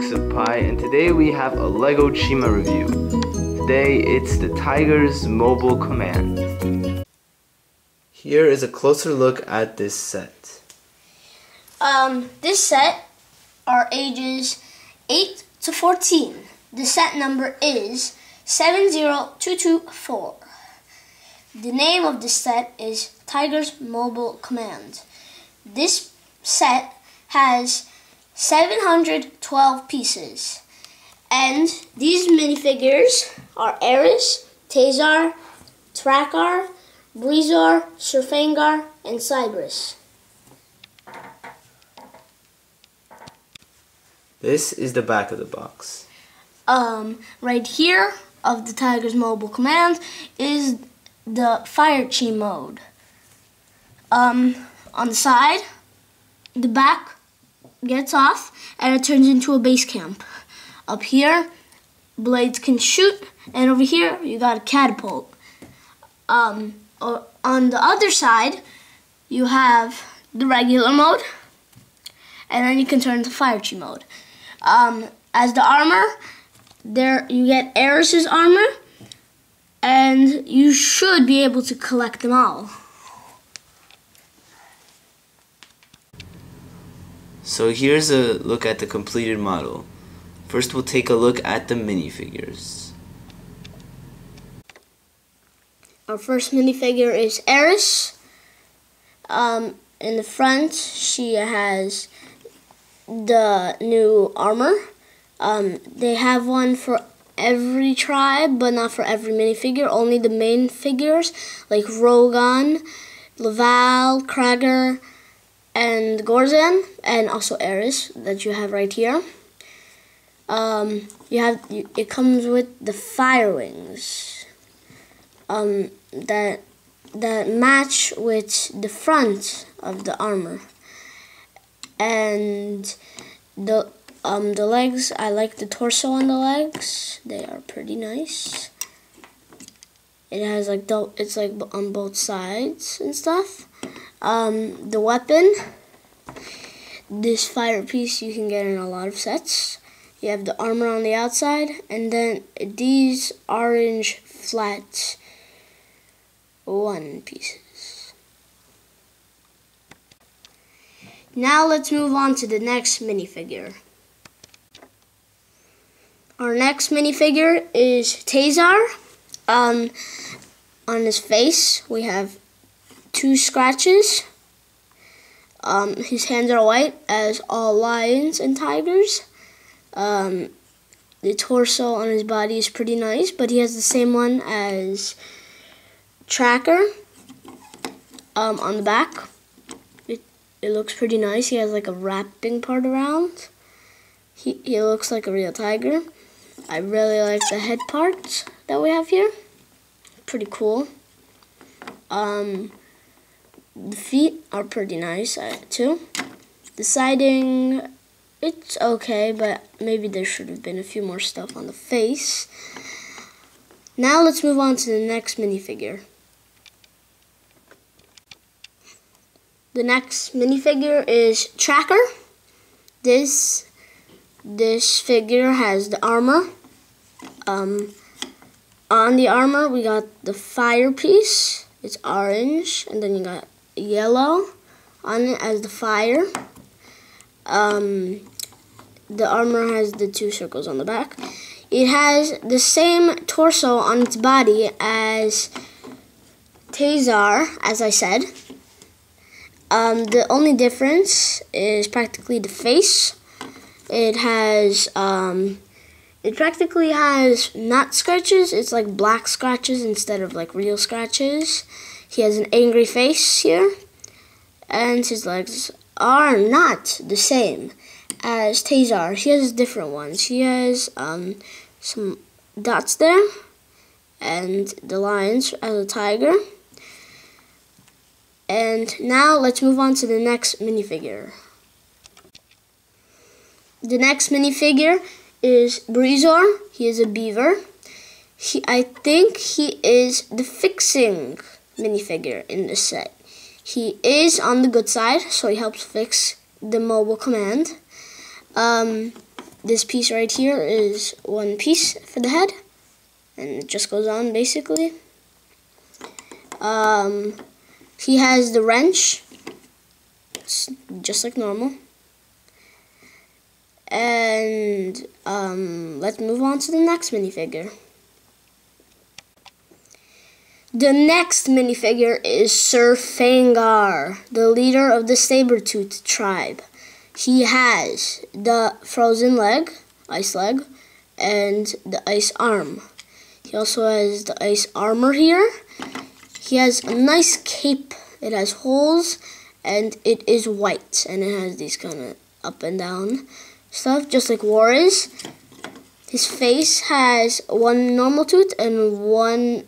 Dukes of Pie, and today we have a Lego Chima review. Today it's the Tiger's Mobile Command. Here is a closer look at this set. This set are ages 8 to 14. The set number is 70224. The name of the set is Tiger's Mobile Command. This set has 712 pieces, and these minifigures are Eris, Tazar, Trackar, Breezar, Surfangar, and Cybris. This is the back of the box. Right here of the Tiger's Mobile Command is the Fire Chi mode. On the side, the back gets off and it turns into a base camp. Up here, blades can shoot, and over here you got a catapult. On the other side, you have the regular mode, and then you can turn to Fire Chi mode. As the armor, there you get Eris's armor, and you should be able to collect them all. So here's a look at the completed model. First we'll take a look at the minifigures. Our first minifigure is Eris. In the front, she has the new armor. They have one for every tribe, but not for every minifigure. Only the main figures, like Rogan, Laval, Krager, and Gorzan, and also Eris that you have right here. It comes with the fire wings that match with the front of the armor, and the legs. I like the torso on the legs. They are pretty nice. It has it's like on both sides and stuff. The weapon, this fire piece you can get in a lot of sets. You have the armor on the outside, and then these orange flat one pieces. Now let's move on to the next minifigure. Our next minifigure is Tazar. On his face we have 2 scratches. His hands are white, as all lions and tigers. The torso on his body is pretty nice, but he has the same one as Tracker. On the back, it looks pretty nice. He has like a wrapping part around. He looks like a real tiger. I really like the head part that we have here. Pretty cool. The feet are pretty nice too. The siding, it's okay, but maybe there should have been a few more stuff on the face. Now let's move on to the next minifigure. The next minifigure is Tracker. This figure has the armor. On the armor we got the fire piece. It's orange, and then you got yellow on it as the fire. The armor has the 2 circles on the back. It has the same torso on its body as Tazar, as I said. The only difference is practically the face. It practically has not scratches. It's like black scratches instead of like real scratches. He has an angry face here, and his legs are not the same as Tazar. He has different ones. He has some dots there, and the lines as a tiger. And now let's move on to the next minifigure. The next minifigure is Breezar. He is a beaver. I think he is the fixing minifigure in this set. He is on the good side, so he helps fix the mobile command. this piece right here is one piece for the head, and it just goes on basically. He has the wrench, it's just like normal. And let's move on to the next minifigure. The next minifigure is Sir Fangar, the leader of the saber-toothed tribe. He has the frozen leg, ice leg, and the ice arm. He also has the ice armor here. He has a nice cape. It has holes, and it is white, and it has these kind of up and down stuff, just like War is. His face has one normal tooth and one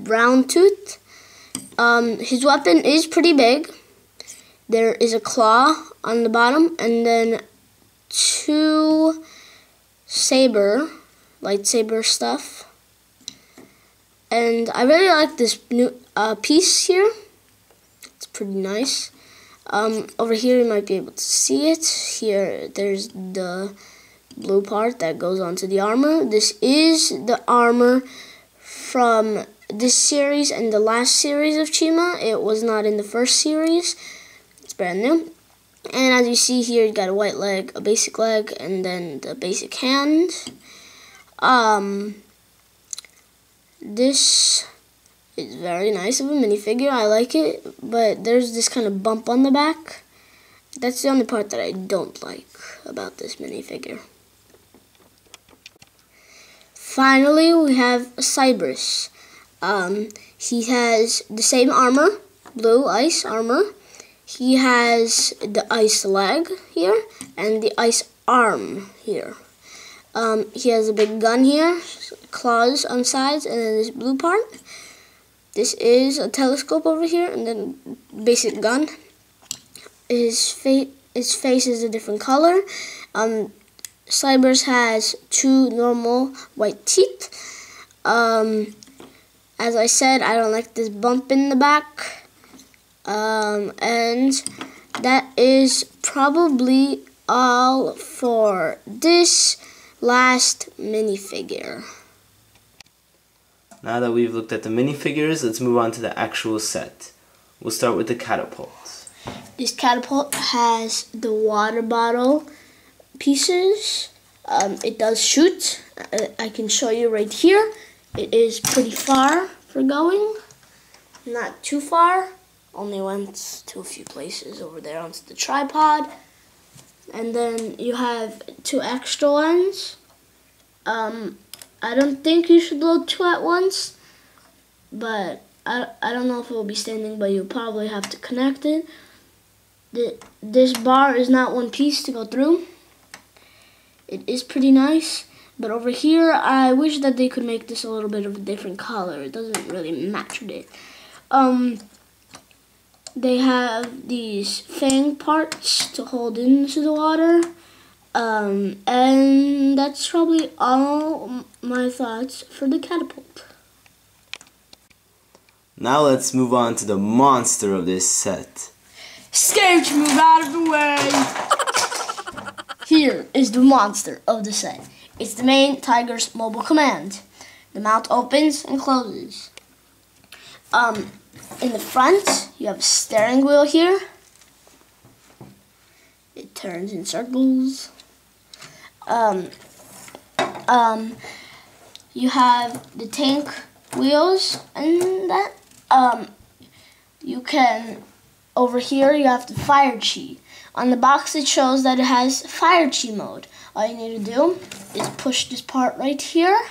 round tooth. His weapon is pretty big. There is a claw on the bottom, and then two lightsaber stuff. And I really like this new piece here. It's pretty nice. Over here you might be able to see it. Here there's the blue part that goes onto the armor. This is the armor from this series and the last series of Chima. It was not in the first series. It's brand new. And as you see here, you got a white leg, a basic leg, and then the basic hand. This is very nice of a minifigure. I like it, but there's this kind of bump on the back. That's the only part that I don't like about this minifigure. Finally, we have Cybers. He has the same armor, blue ice armor. He has the ice leg here and the ice arm here. He has a big gun here, claws on sides, and then this blue part. This is a telescope over here, and then basic gun. His face is a different color. Cybers has two normal white teeth. As I said, I don't like this bump in the back. And that is probably all for this last minifigure. Now that we've looked at the minifigures, let's move on to the actual set. We'll start with the catapult. This catapult has the water bottle pieces. It does shoot. I can show you right here. It is pretty far for going. Not too far. Only went to a few places over there onto the tripod. And then you have two extra ones. I don't think you should load two at once, but I don't know if it will be standing, but you'll probably have to connect it. This bar is not one piece to go through. It is pretty nice, but over here I wish that they could make this a little bit of a different color. It doesn't really match with it. They have these fang parts to hold into the water. And that's probably all my thoughts for the catapult. Now let's move on to the monster of this set. Scooch, move out of the way! Here is the monster of the set. It's the main Tiger's mobile command. The mouth opens and closes. In the front, you have a steering wheel here. It turns in circles. You have the tank wheels and that. You can, over here you have the fire chi. On the box it shows that it has fire chi mode. All you need to do is push this part right here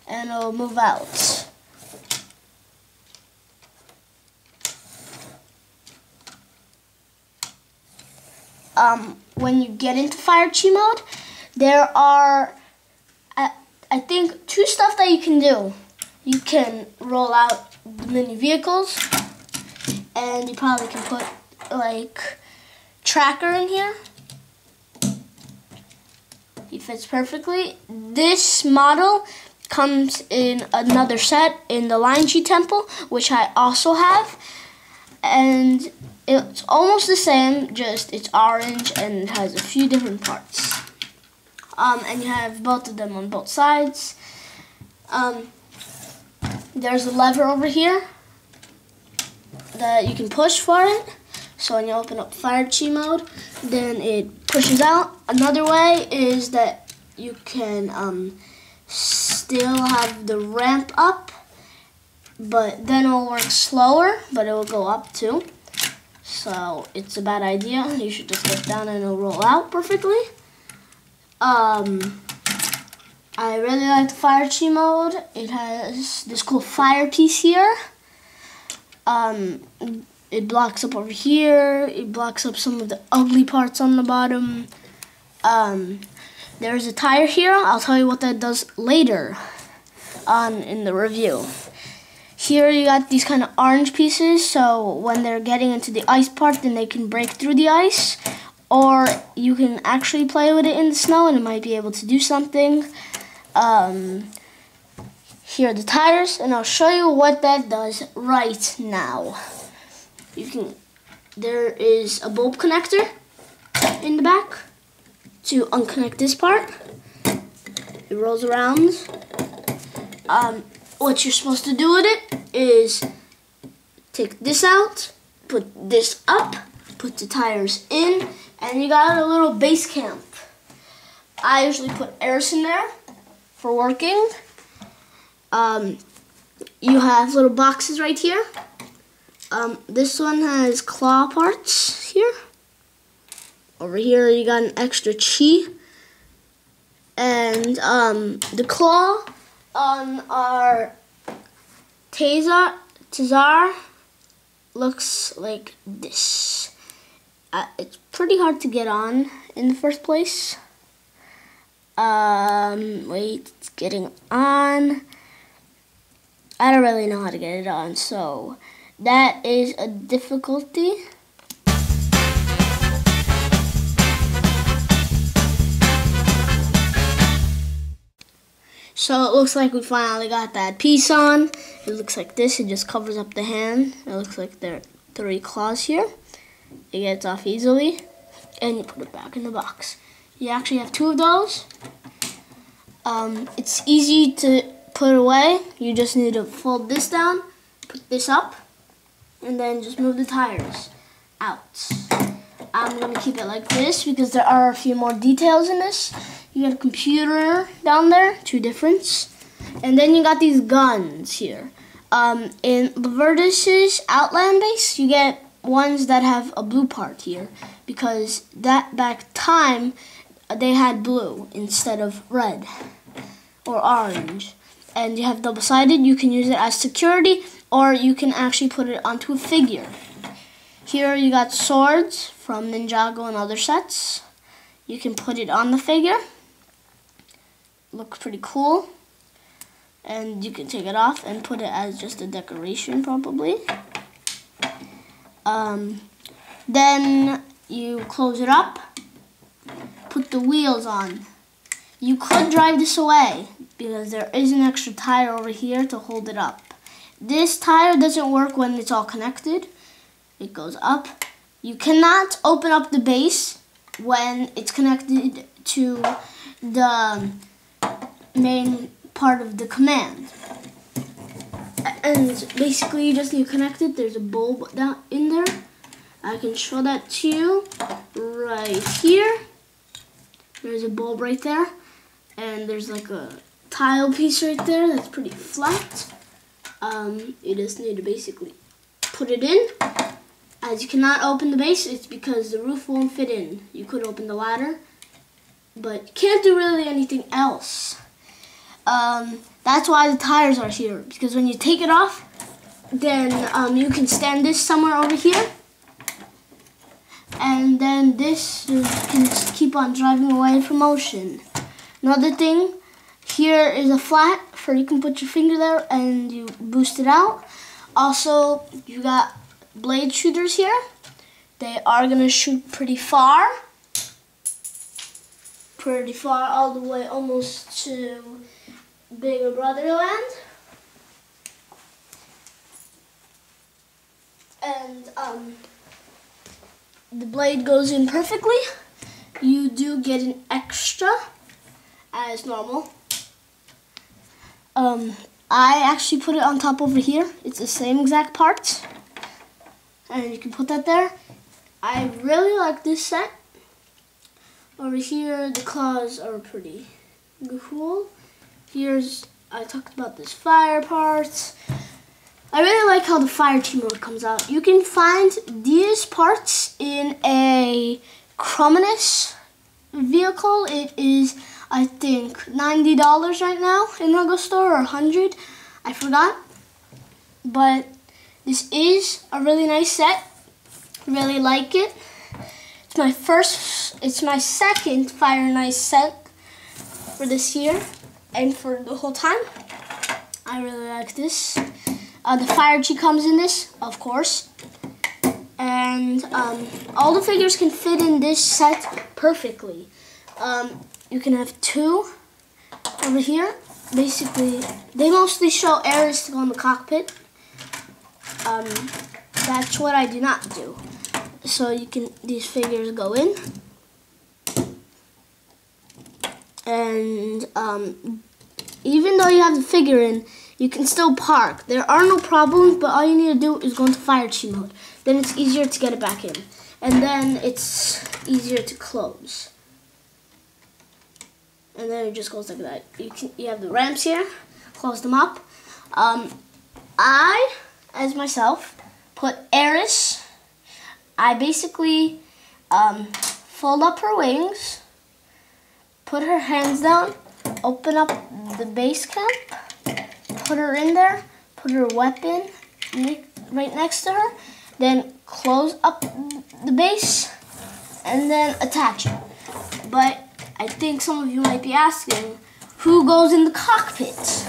and it'll move out. When you get into fire chi mode, there are, I think, two stuff that you can do. You can roll out the mini vehicles, and you probably can put like tracker in here. He fits perfectly. This model comes in another set in the Lion Chi Temple, which I also have, and it's almost the same, just it's orange and it has a few different parts. and you have both of them on both sides. There's a lever over here that you can push for it. So when you open up Fire Chi mode, then it pushes out. Another way is that you can still have the ramp up, but then it will work slower, but it will go up too. So it's a bad idea. You should just lift down and it'll roll out perfectly. I really like the Fire Chi mode. It has this cool fire piece here. It blocks up over here. It blocks up some of the ugly parts on the bottom. There's a tire here. I'll tell you what that does later on in the review. Here you got these kind of orange pieces, so when they're getting into the ice part, then they can break through the ice. Or you can actually play with it in the snow and it might be able to do something. Here are the tires, and I'll show you what that does right now. There is a bulb connector in the back to unconnect this part. It rolls around. What you're supposed to do with it is take this out, put this up, put the tires in, and you got a little base camp. I usually put airs in there for working. You have little boxes right here. This one has claw parts here. Over here you got an extra Chi. And the claw on our Tazar looks like this. It's pretty hard to get on in the first place. Wait, it's getting on. I don't really know how to get it on, so that is a difficulty. So it looks like we finally got that piece on. It looks like this. It just covers up the hand. It looks like there are 3 claws here. It gets off easily, and you put it back in the box. You actually have 2 of those. It's easy to put away. You just need to fold this down, put this up, and then just move the tires out. I'm going to keep it like this because there are a few more details in this. You got a computer down there, 2 differents. And then you got these guns here. In the Virtus's Outland base, you get ones that have a blue part here because that back time they had blue instead of red or orange. And you have double-sided. You can use it as security, or you can actually put it onto a figure. Here you got swords from Ninjago and other sets. You can put it on the figure. Looks pretty cool. And you can take it off and put it as just a decoration probably. Then you close it up, put the wheels on. You could drive this away because there is an extra tire over here to hold it up. This tire doesn't work when it's all connected. It goes up. You cannot open up the base when it's connected to the main part of the command. And basically you just need to connect it. There's a bulb down in there. I can show that to you right here. There's a bulb right there. And there's like a tile piece right there that's pretty flat. You just need to basically put it in. As you cannot open the base, it's because the roof won't fit in. You could open the ladder, but you can't do really anything else. That's why the tires are here, because when you take it off, then you can stand this somewhere over here. And then this you can just keep on driving away from motion. Another thing, here is a flat for you can put your finger there and you boost it out. Also, you got blade shooters here. They are going to shoot pretty far. All the way almost to Bigger Brotherland. And the blade goes in perfectly. You do get an extra as normal. I actually put it on top over here. It's the same exact parts. And you can put that there. I really like this set. Over here, the claws are pretty cool. I talked about this fire part. I really like how the fire Chima mode comes out. You can find these parts in a Chrominus vehicle. It is, I think, $90 right now in Lego Store, or $100. I forgot. But this is a really nice set. Really like it. It's my second Fire and Ice set for this year and for the whole time. I really like this. The Fire Chi comes in this, of course. And all the figures can fit in this set perfectly. You can have two over here. Basically, they mostly show areas to go in the cockpit. That's what I do not do. So these figures go in. And even though you have the figure in, you can still park. There are no problems, but all you need to do is go into Fire Chi mode. Then it's easier to get it back in. And then it's easier to close. And then it just goes like that. You have the ramps here, close them up. I, as myself, put Eris. I basically fold up her wings, put her hands down, open up the base camp, put her in there, put her weapon right next to her, then close up the base, and then attach it. But I think some of you might be asking, who goes in the cockpit?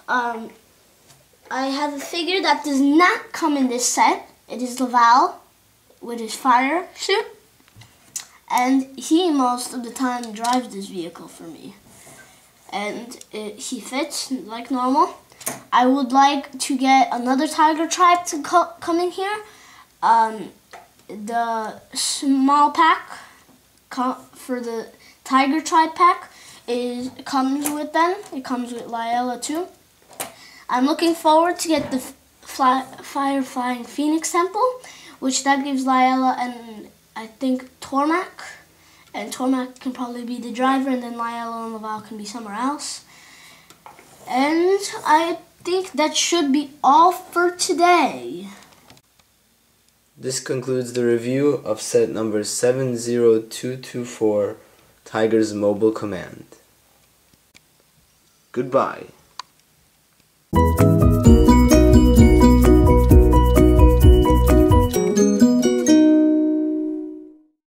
I have a figure that does not come in this set. It is Laval with his fire suit. And he most of the time drives this vehicle for me. And he fits like normal. I would like to get another Tiger Tribe to come in here. The small pack for the Tiger Tribe pack comes with them. It comes with Liella too. I'm looking forward to get the Fire Flying Phoenix Temple, which that gives Liella and I think Tormac. And Tormac can probably be the driver, and then Liella and Laval can be somewhere else. And I think that should be all for today. This concludes the review of set number 70224, Tiger's Mobile Command. Goodbye.